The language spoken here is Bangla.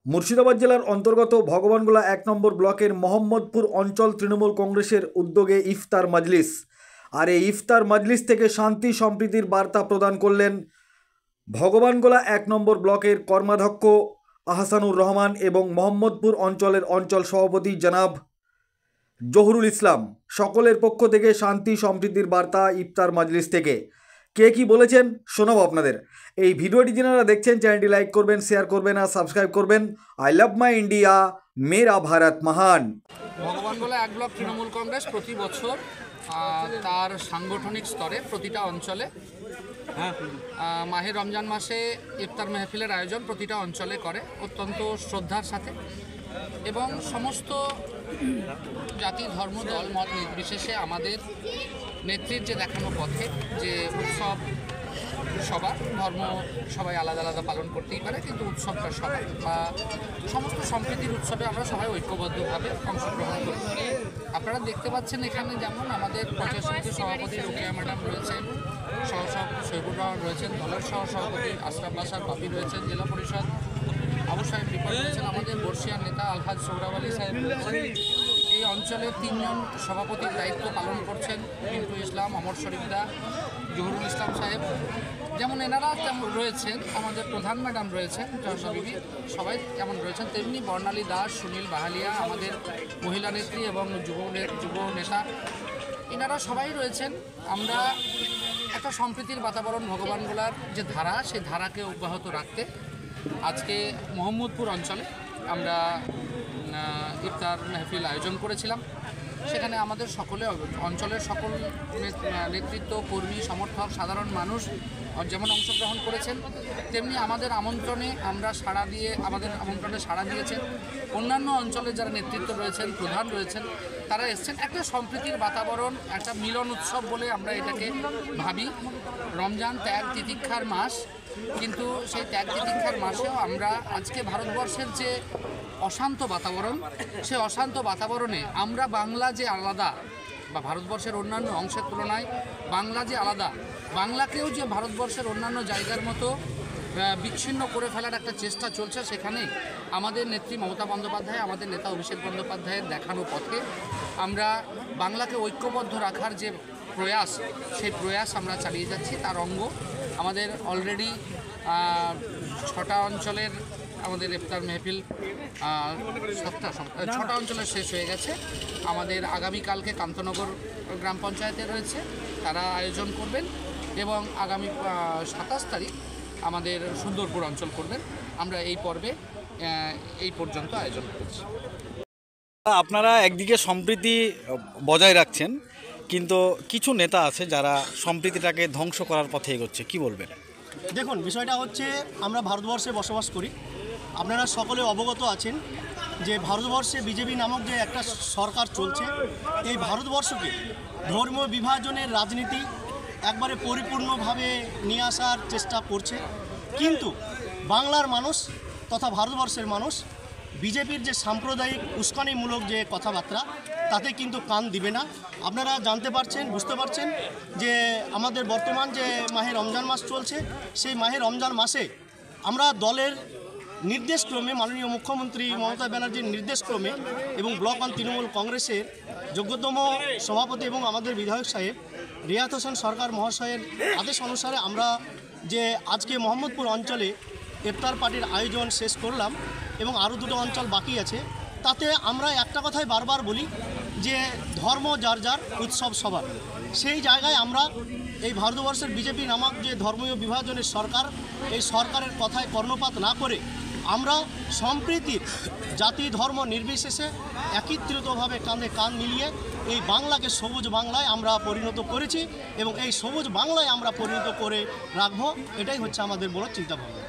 মুর্শিদাবাদ জেলার অন্তর্গত ভগবানগোলা ১ নম্বর ব্লকের মোহাম্মদপুর অঞ্চল তৃণমূল কংগ্রেসের উদ্যোগে ইফতার মজলিস। আর এই ইফতার মজলিস থেকে শান্তি সম্প্রীতির বার্তা প্রদান করলেন ভগবানগোলা ১ নম্বর ব্লকের কর্মাধ্যক্ষ আহসানুর রহমান এবং মোহাম্মদপুর অঞ্চলের অঞ্চল সভাপতি জনাব জহুরুল ইসলাম। সকলের পক্ষ থেকে শান্তি সম্প্রীতির বার্তা ইফতার মজলিস থেকে। কে কি বলেছেন শোনাবো আপনাদের। এই ভিডিওটি যারা দেখছেন চ্যানেলটি লাইক করবেন, শেয়ার করবেন আর সাবস্ক্রাইব করবেন। আই লাভ মাই ইন্ডিয়া, মেরা ভারত মহান। ভগবানগোলা ১ ব্লক তৃণমূল কংগ্রেস প্রতি বছর তার সাংগঠনিক স্তরে প্রতিটা অঞ্চলে মাহে রমজান মাসে ইফতার মেহফিলের আয়োজন প্রতিটা অঞ্চলে করে অত্যন্ত শ্রদ্ধার সাথে, এবং সমস্ত জাতি ধর্ম দল মত নির্বিশেষে আমাদের নেত্রীর যে দেখানো পথে যে উৎসব সবার ধর্ম সবাই আলাদা আলাদা পালন করতেই পারে, কিন্তু উৎসবটা সবাই বা সমস্ত সম্প্রীতির উৎসবে আমরা সবাই ঐক্যবদ্ধভাবে অংশগ্রহণ করি। আপনারা দেখতে পাচ্ছেন এখানে যেমন আমাদের পঞ্চায়েত সমিতির সভাপতি রোকেয়া ম্যাডাম রয়েছেন, সহসভাপতি শহীদুর রহমান রয়েছেন, দলের সহসভাপতি আশরাফ বাসার পাপি রয়েছেন, জেলা পরিষদ আবু সাহেব রিপোর্ট রয়েছেন, আমাদের বর্ষিয়ার নেতা আলহাজ সোহরাব আলী সাহেব রয়েছেন। এই অঞ্চলের ৩ জন সভাপতির দায়িত্ব পালন করছেন মিন্টু ইসলাম, অমর শরীফদা, জহুরুল ইসলাম সাহেব, যেমন এনারা তেমন রয়েছেন। আমাদের প্রধান ম্যাডাম রয়েছেন জয়সা বিবি, সবাই যেমন রয়েছেন তেমনি বর্ণালী দাস, সুনীল বাহালিয়া, আমাদের মহিলা নেত্রী এবং যুব নেতা, এনারা সবাই রয়েছেন। আমরা একটা সম্প্রীতির বাতাবরণ ভগবানগোলার যে ধারা, সেই ধারাকে অব্যাহত রাখতে আজকে মোহাম্মদপুর অঞ্চলে আমরা ইফতার মেহফিল আয়োজন করেছিলাম। সেখানে আমাদের সকলে অঞ্চলের সকল নেতৃত্ব, কর্মী, সমর্থক, সাধারণ মানুষ যেমন অংশগ্রহণ করেছেন, তেমনি আমাদের আমন্ত্রণে সাড়া দিয়েছেন অন্যান্য অঞ্চলের যারা নেতৃত্ব রয়েছেন, প্রধান রয়েছেন, তারা এসছেন। একটা সম্প্রীতির বাতাবরণ, একটা মিলন উৎসব বলে আমরা এটাকে ভাবি। রমজান ত্যাগ তিতিক্ষার মাস, কিন্তু সেই ত্যাগ তিতিক্ষার মাসেও আমরা আজকে ভারতবর্ষের যে অশান্ত বাতাবরণ, সেই অশান্ত বাতাবরণে আমরা বাংলা যে আলাদা বা ভারতবর্ষের অন্যান্য অংশের তুলনায় বাংলা যে আলাদা, বাংলাকেও যে ভারতবর্ষের অন্যান্য জায়গার মতো বিচ্ছিন্ন করে ফেলার একটা চেষ্টা চলছে, সেখানে আমাদের নেত্রী মমতা বন্দ্যোপাধ্যায়, আমাদের নেতা অভিষেক বন্দ্যোপাধ্যায়ের দেখানো পথে আমরা বাংলাকে ঐক্যবদ্ধ রাখার যে প্রয়াস, সেই প্রয়াস আমরা চালিয়ে যাচ্ছি। তার অঙ্গ আমাদের অলরেডি 6টা অঞ্চলের আমাদের ইফতার মেহফিল 6টা অঞ্চলে শেষ হয়ে গেছে। আমাদের আগামীকালকে কান্তনগর গ্রাম পঞ্চায়েতে রয়েছে, তারা আয়োজন করবেন, এবং আগামী 27 তারিখ আমাদের সুন্দরপুর অঞ্চল করবেন। আমরা এই পর্বে এই পর্যন্ত আয়োজন করছি। আপনারা একদিকে সম্প্রীতি বজায় রাখছেন, কিন্তু কিছু নেতা আছে যারা সম্প্রীতিটাকে ধ্বংস করার পথে এগোচ্ছে, কি বলবেন? দেখুন, বিষয়টা হচ্ছে আমরা ভারতবর্ষে বসবাস করি। আপনারা সকলে অবগত আছেন যে ভারতবর্ষে বিজেপি নামক যে একটা সরকার চলছে, এই ভারতবর্ষকে ধর্মীয় বিভাজনের রাজনীতি একবারে পরিপূর্ণভাবে নিয়ে আসার চেষ্টা করছে। কিন্তু বাংলার মানুষ তথা ভারতবর্ষের মানুষ বিজেপির যে সাম্প্রদায়িক উস্কানিমূলক যে কথাবার্তা, তাতে কিন্তু কান দিবে না। আপনারা জানতে পারছেন, বুঝতে পারছেন যে আমাদের বর্তমান যে মাহে রমজান মাস চলছে, সেই মাহে রমজান মাসে আমরা দলের নির্দেশক্রমে, মাননীয় মুখ্যমন্ত্রী মমতা ব্যানার্জির নির্দেশক্রমে এবং ব্লক অন তৃণমূল কংগ্রেসের যোগ্যতম সভাপতি এবং আমাদের বিধায়ক সাহেব রিয়াত হোসেন সরকার মহাশয়ের আদেশ অনুসারে আমরা যে আজকে মোহাম্মদপুর অঞ্চলে ইফতার পার্টির আয়োজন শেষ করলাম, এবং আরও 2টো অঞ্চল বাকি আছে। তাতে আমরা একটা কথাই বারবার বলি যে ধর্ম যার যার, উৎসব সবার। সেই জায়গায় আমরা এই ভারতবর্ষের বিজেপি নামক যে ধর্মীয় বিভাজনের সরকার, এই সরকারের কথায় কর্ণপাত না করে আমরা সম্প্রীতির জাতি ধর্ম নির্বিশেষে একত্রিতভাবে কাঁধে কাঁধ মিলিয়ে এই বাংলাকে সবুজ বাংলায় আমরা পরিণত করেছি, এবং এই সবুজ বাংলায় আমরা পরিণত করে রাখবো। এটাই হচ্ছে আমাদের বড় চিন্তাভাবনা।